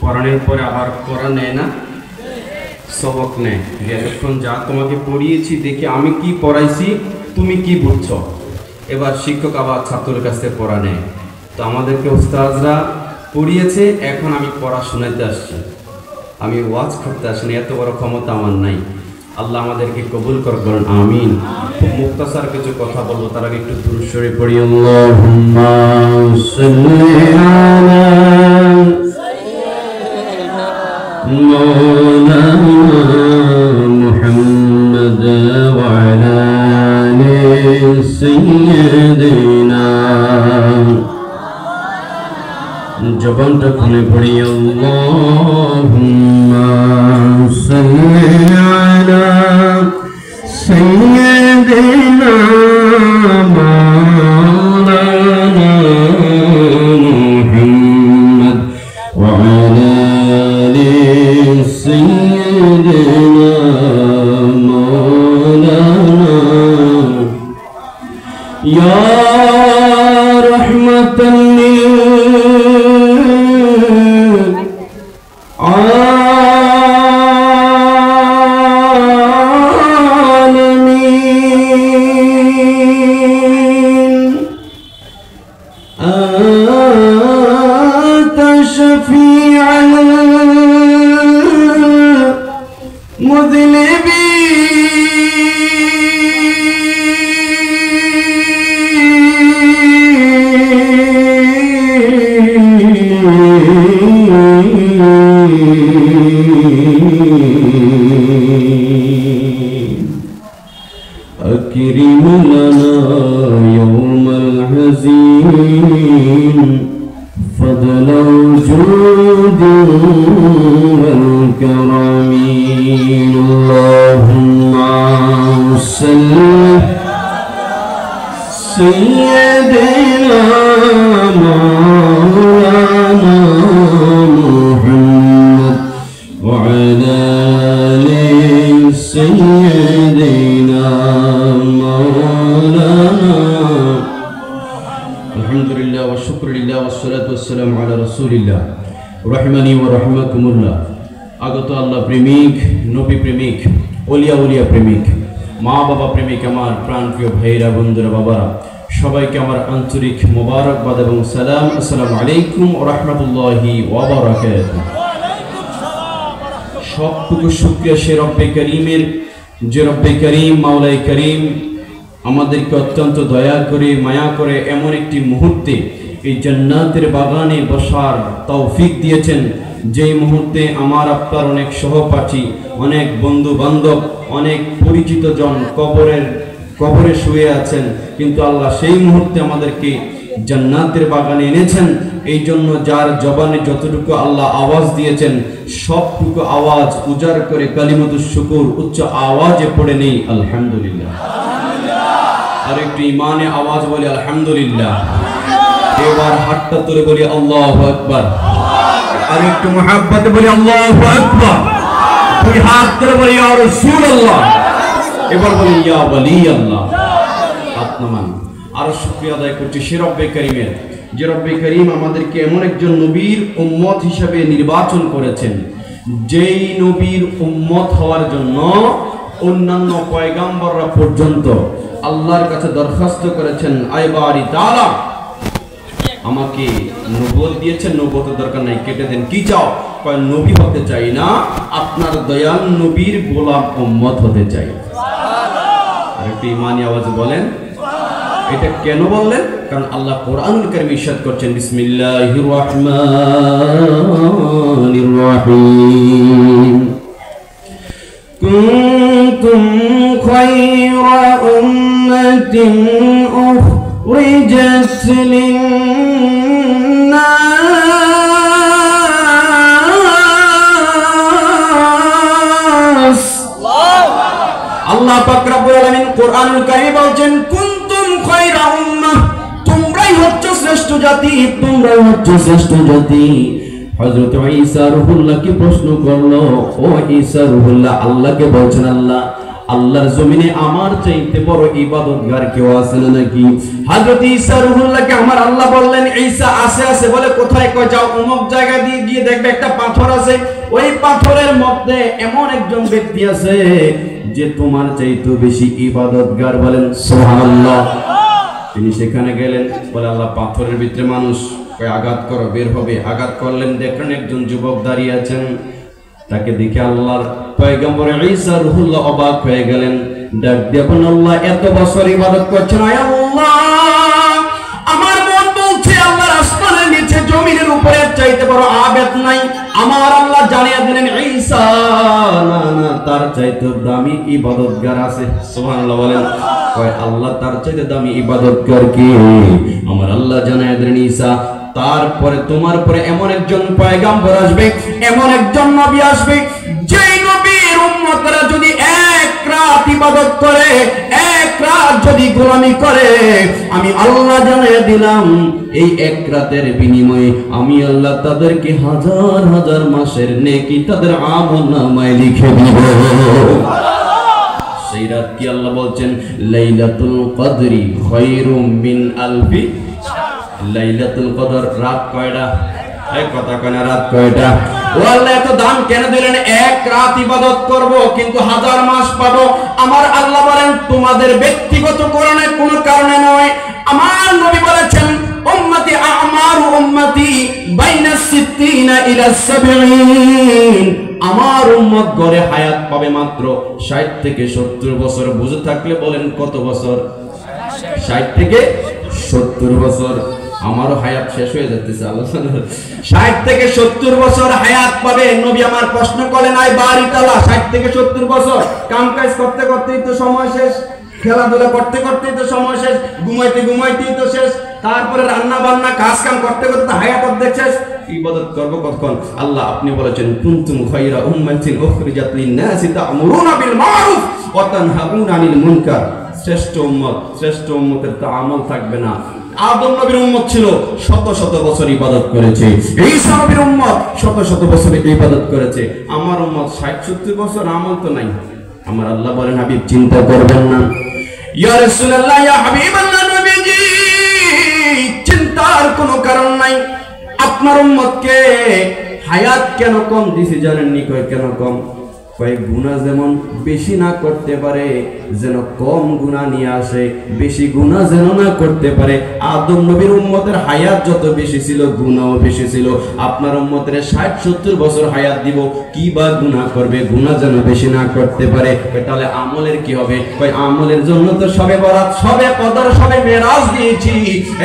পড়ানোর পরে আবার পড়া নেয় না, সবক নেয়। এতক্ষণ যা তোমাকে পড়িয়েছি দেখে আমি কি পড়াইছি তুমি কি বুঝছো, এবার শিক্ষক আবার ছাত্রের কাছ থেকে পড়া নেয়। তো আমাদেরকে উস্তাদরা পড়িয়েছে, এখন আমি পড়া শোনাতে আসছি, আমি ওয়াজ করতে আসিনি, এত বড় ক্ষমতা আমার নাই। আল্লাহ আমাদেরকে কবুল করবেন, আমিন। খুব মুক্তাসার কিছু কথা বলবো, তার আগে একটু দুরূদ শরীফ পড়ি। আল্লাহুম্মা সাল্লি আলা মাওলানা মুহাম্মাদ ওয়া আলা আলি সাইয়্যিদিনা। জবানটা খুলে পড়ি, আল্লাহুম্মা সাল্লি আলা সাইয়্যিদিনা মাওলানা মুহাম্মাদ ওয়া আলা আলি সাইয়্যিদিনা মাওলানা। ইয়া রাহমাতাল লিল أكرم لنا يوم الحزين فضل الجود والكرم. اللهم صل سيدنا مولانا محمد وعلى آل سيدنا مولانا. الحمد لله والشكر لله والصلاة والسلام على رسول الله رحمني ورحمكم الله. আগত আল্লাহ প্রেমিক, নবী প্রেমিক, ওলিয়া উলিয়া প্রেমিক, মা বাবা প্রেমিক, আমার প্রাণপ্রিয় ভাইরা, বন্ধুরা, বাবারা, সবাইকে আমার আন্তরিক মোবারকবাদ এবং সালাম। আসসালামু আলাইকুম ওয়া রাহমাতুল্লাহি ওয়া বারাকাতুহু। সবটুকু শুকরিয়া সে রব্বে করিমের, যে রব্বে করিম মাওলাই করিম আমাদেরকে অত্যন্ত দয়া করে মায়া করে এমন একটি মুহূর্তে এই জান্নাতের বাগানে বসার তৌফিক দিয়েছেন, যেই মুহূর্তে আমার আপনার অনেক সহপাঠী, অনেক বন্ধু বান্ধব, অনেক পরিচিত জন কবরে শুয়ে আছেন, কিন্তু আল্লাহ সেই মুহূর্তে আমাদেরকে জান্নাতের বাগানে এনেছেন। এই জন্য যার জবানে যতটুকু আল্লাহ আওয়াজ দিয়েছেন সবটুকু আওয়াজ উজাড় করে কালিমাতুশ শুকুর উচ্চ আওয়াজে পড়ে নেই আলহামদুলিল্লাহ। আর একটু ইমানে আওয়াজ বলি আলহামদুলিল্লাহ। এবার হাতটা তুলে বলি আল্লাহু আকবার। আর একটু মুহাব্বতে বলি আল্লাহু আকবার। দুই হাত তুলে বলি ইয়া রাসূলুল্লাহ। এবার বলি ইয়া ওয়ালি আল্লাহ। হাত নামান। আর শুকরিয়া আদায় করছি সে রব্বে করিমের, যে রব্বে করিম আমাদেরকে এমন একজন নবীর উম্মত হিসেবে নির্বাচন করেছেন, যেই নবীর উম্মত হওয়ার জন্য অন্যান্য পয়গাম্বররা পর্যন্ত আল্লাহর কাছে দরখাস্ত করেছেন, আয় বারি তাআলা আমাকে নবুয়ত দিয়েছেন, নবুয়তের দরকার নাই, কেটে দেন, কি চাও? কয় নবী হতে চাই না, আপনার দয়াল নবীর গোলাম উম্মত হতে চাই। আর একটু ইমানি আওয়াজে বলেন এটা কেন বললেন? কারণ আল্লাহ কোরআনুল কারীমে ইরশাদ করছেন, বিসমিল্লাহির রাহমানির রাহিম, কুনতুম খায়রা উম্মাতিন উখরিজাত লিন-নাস। আল্লাহ পাক রব্বুল আলামিন কোরআনুল কারীমে বলেন, কুনতুম খায়রা উম্মাহ, তোমরাই হচ্ছে শ্রেষ্ঠ জাতি, তোমরাই হচ্ছে শ্রেষ্ঠ জাতি। হযরত ঈসা রূহুল্লাহকে প্রশ্ন করলো, ও ঈসা রূহুল্লাহ, আল্লাহকে বলছেন, আল্লাহ আল্লাহর জমিনে আমার চাইতে বড় ইবাদতগার কেউ আছে না নাকি? হযরত ঈসা রূহুল্লাহকে আমার আল্লাহ বললেন, ঈসা আছে বলে কোথায়? কয় যাও অমুক জায়গা দিয়ে গিয়ে দেখবে একটা পাথর আছে, ওই পাথরের মধ্যে এমন একজন ব্যক্তি আছে যে তোমার চাইতে বেশি ইবাদতগার। বলেন সুবহানাল্লাহ। তিনি সেখানে গেলেন, বলে আল্লাহ পাথরের ভিতরে মানুষ, কয় আঘাত করো বের হবে। আঘাত করলেন, দেখলেন একজন যুবক দাঁড়িয়ে আছেন। তাকে দেখে আল্লাহর পয়গম্বর ঈসা রূহুল্লাহ অবাক হয়ে গেলেন। ডাক দিয়ে বলেন, আল্লাহ এত বছর ইবাদত করছেন, আয় আল্লাহ আমার মন বলছে আল্লাহর আসমানের নিচে জমিনের উপরে চাইতে বড় আবেদ নাই। আমার আল্লাহ জানিয়ে দিলেন, ঈসা না না, তার চাইতে দামি ইবাদতগার আছে। সুবহানাল্লাহ বলেন। কয় আল্লাহ তার চাইতে দামি ইবাদতগার কে? আমার আল্লাহ জানিয়ে দিলেন, ঈসা তারপরে তোমার পরে এমন একজন পয়গম্বর আসবে, এমন একজন নবী আসবে, যেই নবীর উম্মতরা যদি এক রাত ইবাদত করে, এক রাত যদি গোলামি করে, আমি আল্লাহ জানিয়ে দিলাম এই এক রাতের বিনিময়ে আমি আল্লাহ তাদেরকে হাজার হাজার মাসের নেকি তাদের আমলনামায় লিখে দিব। সেই রাত কি আল্লাহ বলছেন, লাইলাতুল কদরি খায়রুম মিন আলফি। লাইলাতুল কদর রাত কয়টা? এই কথা কয়না, রাত কয়টা? ও আল্লাহ এত দাম কেন দিলেন? এক রাত ইবাদত করব কিন্তু হাজার মাস পাবো। আমার আল্লাহ বলেন তোমাদের ব্যক্তিগত কারণে কোনো কারণে নয়। আমার নবী বলেছেন, উম্মতি আমারু উম্মতি বাইনা 60 ইলা 70। আমার উম্মত গড়ে হায়াত পাবে মাত্র 60 থেকে 70 বছর। বুঝে থাকলে বলেন কত বছর? 60 থেকে 70 বছর। আমারও হায়াত শেষ হয়ে যাচ্ছে আলোচনা। 60 থেকে 70 বছর হায়াত পাবে। নবী আমার প্রশ্ন করলেন, আই বাড়িটালা 60 থেকে 70 বছর কাম কাজ করতে করতেই তো সময় শেষ, খেলাধুলা করতে করতেই তো সময় শেষ, ঘুমাইতেই তো শেষ, তারপরে রান্না বান্না কাজ কাম করতে করতে হায়াত অর্ধেক শেষ। ইবাদত করব কতক্ষণ? আল্লাহ আপনি বলেছেন, কুনতুম খায়রা উম্মাতিন উখরিজাত লিন-নাসি তা'মুরুনা বিল মা'রুফ ওয়া তানহাউনা আনিল মুনকার। শ্রেষ্ঠ উম্মতের তো আমল থাকবে না। আদম নবীর উম্মত ছিল, শত শত বছর ইবাদত করেছে। ঈসা নবীর উম্মত শত শত বছর ইবাদত করেছে। আমার উম্মত 60-70 বছর, আমল তো নাই। আমার আল্লাহ বলেন, হাবিব চিন্তা করবেন না। ইয়া রাসূলুল্লাহ, ইয়া হাবিবাল্লাহ, নবীজি চিন্তার কোনো কারণ নাই। আপনার উম্মতকে হায়াত কেন কম দিছি জানেননি? কয় কেন কম? কয় গুনাহ যেমন বেশি না করতে পারে, যেন কম গুনাহ নিয়ে আসে, বেশি গুনাহ যেন না করতে পারে। আদম নবীর উম্মতের হায়াত যত বেশি ছিল, গুনাহও বেশি ছিল। আপনার উম্মতের 60-70 বছর হায়াত দিব, কি বা গুনাহ করবে? গুনাহ যেন বেশি না করতে পারে। তাহলে আমলের কি হবে? কয় আমলের জন্য তো সবে বরাত, সবে কদর, সবে মেরাজ দিয়েছি।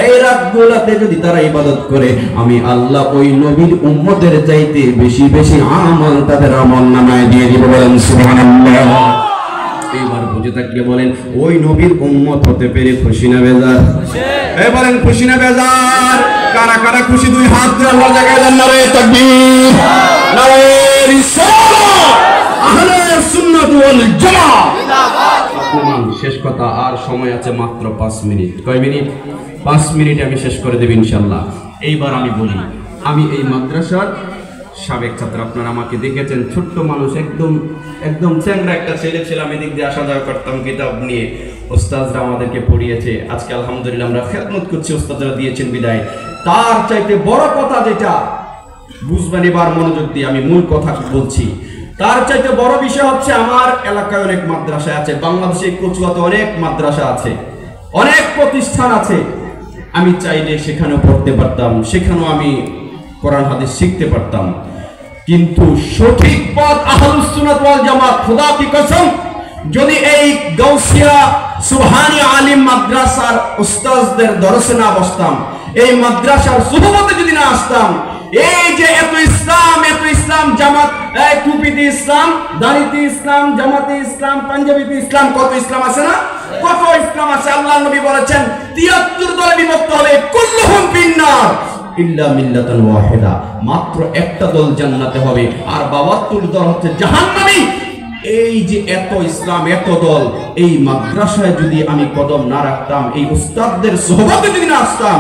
এই রাতগুলোতে যদি তারা ইবাদত করে, আমি আল্লাহ ওই নবীর উম্মতের চাইতে বেশি বেশি আমল তাদের আমলনামায় দিয়ে দিব। বলেন সুবহানাল্লাহ। এইবার বুঝে থাকলে বলেন, ওই নবীর উম্মত হতে পেরে খুশি না বেজার? এই বলেন খুশি না বেজার? কারা কারা খুশি? দুই হাত দিয়ে আল্লাহ জায়গায় দেন, নারে তাকবীর, নারে রিসালাত, আহলে সুন্নাত ওয়াল জামাত। শেষ কথা, আর সময় আছে মাত্র 5 মিনিট। কয় মিনিট? 5 মিনিটে আমি শেষ করে দেব ইনশাআল্লাহ। এইবার আমি বলি, আমি এই মাদ্রাসার সাবেক ছাত্র। আপনারা আমাকে দেখেছেন, ছোট্ট মানুষ, একদম চ্যাংড়া একটা ছেলে ছিলাম। এদিক দিয়ে আসা যাওয়া করতাম কিতাব নিয়ে। ওস্তাদরা আমাদেরকে পড়িয়েছে। আজকে আলহামদুলিল্লাহ আমরা খেদমত করছি, ওস্তাদরা দিয়েছেন বিদায়। তার চাইতে বড় কথা যেটা বুঝবেন, এবার মনোযোগ দিয়ে আমি মূল কথা বলছি। তার চাইতে বড় বিষয় হচ্ছে, আমার এলাকায় অনেক মাদ্রাসা আছে, বাংলাদেশে কচুয়াতে অনেক মাদ্রাসা আছে, অনেক প্রতিষ্ঠান আছে। আমি চাইলে সেখানেও পড়তে পারতাম, সেখানেও আমি কোরআন হাদিস শিখতে পারতাম। কিন্তু সঠিক পথ আহলুস সুন্নাত ওয়াল জামাত, খোদা কি কসম, যদি এই গাউসিয়া সুবহানি আলিম মাদ্রাসার উস্তাদদের দরসে না বসতাম, এই মাদ্রাসার সুহবতে যদি না আসতাম, এই যে এত ইসলাম জামাত, এই টুপিতে ইসলাম, দাড়িতে ইসলাম, জামাতে ইসলাম, পাঞ্জাবিতে ইসলাম, কত ইসলাম আছে না? কত ইসলাম আছে। আল্লাহ নবী বলেছেন 73 দলে বিভক্ত হবে, কুল্লুহুম ফিন্নার ইল্লা মিল্লাতান ওয়াহিদা, মাত্র একটা দল জান্নাতে হবে, আর 72 দল হচ্ছে জাহান্নামী। এই যে এত ইসলাম, এত দল, এই মাদ্রাসায় যদি আমি কদম না রাখতাম, এই উস্তাদদের সোহবতে যদি না আসতাম,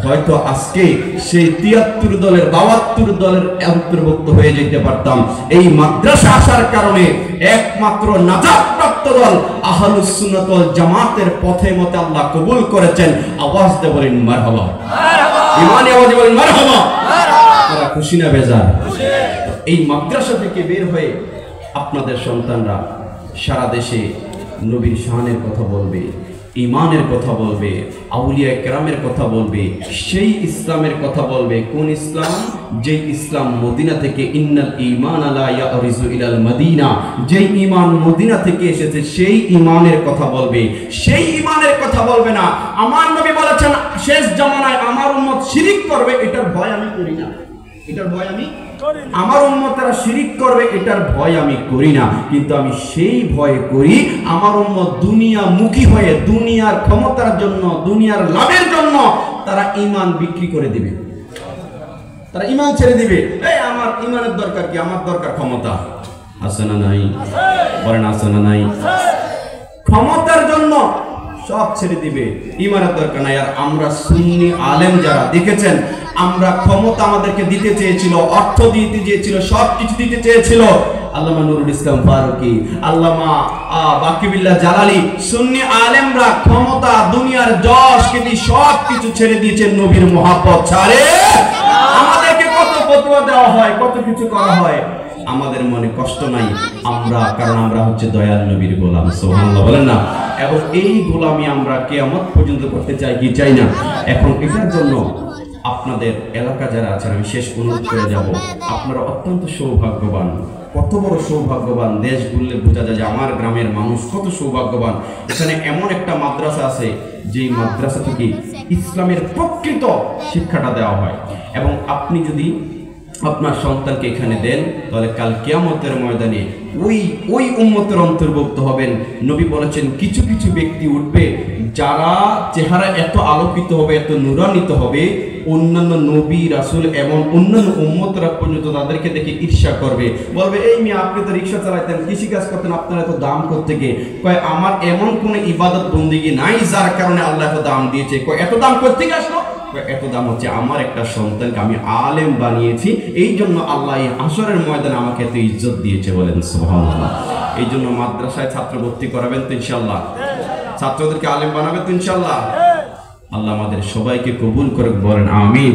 হয়তো আজকে সেই 73 দলের 72 দলের অন্তর্ভুক্ত হয়ে যেতে পারতাম। এই মাদ্রাসা আসার কারণে একমাত্র নাজাত প্রাপ্ত একমাত্র দল আহলুস সুন্নাত ওয়াল জামাতের পথে মতে আল্লাহ কবুল করেছেন। আওয়াজ দিয়ে বলেন মারহাবা, ইমানি আওয়াজে বলেন মারহাবা। আপনারা খুশি না বেজার? এই মাদ্রাসা থেকে বের হয়ে আপনাদের সন্তানরা সারা দেশে নবীর শানের কথা বলবে, ইমানের কথা বলবে, আউলিয়া কেরামের কথা বলবে, সেই ইসলামের কথা বলবে। কোন ইসলাম? যেই ইসলাম মদিনা থেকে, ইন্নাল ঈমান লা ইয়ারিজু ইলাল মদিনা, যেই ঈমান মদিনা থেকে এসেছে সেই ঈমানের কথা বলবে। সেই ঈমানের কথা বলবে না। আমার নবী বলেছেন শেষ জামানায় আমার উম্মত শিরিক করবে, এটার ভয় আমি করি না, এটার ভয় আমি, আমার উম্মতেরা শিরিক করবে এটার ভয় আমি করি না, কিন্তু আমি সেই ভয় করি আমার উম্মত দুনিয়ামুখী হয়ে দুনিয়ার ক্ষমতার জন্য, দুনিয়ার লাভের জন্য তারা ঈমান বিক্রি করে দিবে, তারা ঈমান ছেড়ে দিবে। এই আমার ঈমানের দরকার কি? আমার দরকার ক্ষমতা। আছে না নাই? বলেন আছে না নাই? ক্ষমতার জন্য সব ছেড়ে দিবে, ঈমানের দরকার নাই। আর আমরা সুন্নি আলেম যারা দেখেছেন, আমরা ক্ষমতা আমাদেরকে দিতে চেয়েছিল, অর্থ দিতে চেয়েছিল, সব কিছু দিতে চেয়েছিল আল্লামা নুরুল ইসলাম ফারুকী, আল্লামা বাকিবিল্লাহ জালালি, সুন্নি আলেমরা ক্ষমতা, দুনিয়ার যশ খ্যাতি সব কিছু ছেড়ে দিয়েছেন নবীর মহব্বত ছাড়ে। আমাদেরকে কত ফতোয়া দেওয়া হয়, কত কিছু করা হয়, আমাদের মনে কষ্ট নাই আমরা, কারণ আমরা হচ্ছে দয়াল নবীর গোলাম। সুবহানাল্লাহ বলেন না? এবং এই গোলামি আমরা কিয়ামত পর্যন্ত করতে চাই কি চাই না? এখন এটার জন্য আপনাদের এলাকা যারা আছেন আমি শেষ অনুরোধ করে যাব, আপনারা অত্যন্ত সৌভাগ্যবান। কত বড় সৌভাগ্যবান! দেশ ঘুরলে বোঝা যায় যে আমার গ্রামের মানুষ কত সৌভাগ্যবান। এখানে এমন একটা মাদ্রাসা আছে যেই মাদ্রাসা থেকে ইসলামের প্রকৃত শিক্ষাটা দেওয়া হয়। এবং আপনি যদি আপনার সন্তানকে এখানে দেন তাহলে কাল কিয়ামতের ময়দানে ওই উম্মতের অন্তর্ভুক্ত হবেন। নবী বলেছেন কিছু কিছু ব্যক্তি উঠবে যারা চেহারা এত আলোকিত হবে, এত নূরান্বিত হবে, অন্যান্য নবী রাসূল এবং অন্যান্য উম্মতরা পর্যন্ত তাদেরকে দেখে ঈর্ষা করবে, বলবে এই মেয়ে আপনি তো রিক্সা চালাইতেন, কৃষিকাজ করতেন, আপনার এত দাম করতে গিয়ে কয় আমার এমন কোনো ইবাদত বন্দেগী নাই যার কারণে আল্লাহ এত দাম দিয়েছে। কয় এত দাম করতে গিয়ে আসলো? এত দাম হচ্ছে আমার একটা সন্তানকে আমি আলেম বানিয়েছি, এই জন্য আল্লাহ এই হাসরের ময়দানে আমাকে এত ইজ্জত দিয়েছে। বলেন সুবহানাল্লাহ। এই জন্য মাদ্রাসায় ছাত্র ভর্তি করাবেন তো ইনশাআল্লাহ? ছাত্রদেরকে আলেম বানাবেন তো ইনশাআল্লাহ? আল্লাহ আমাদের সবাইকে কবুল করে, বলেন আমিন।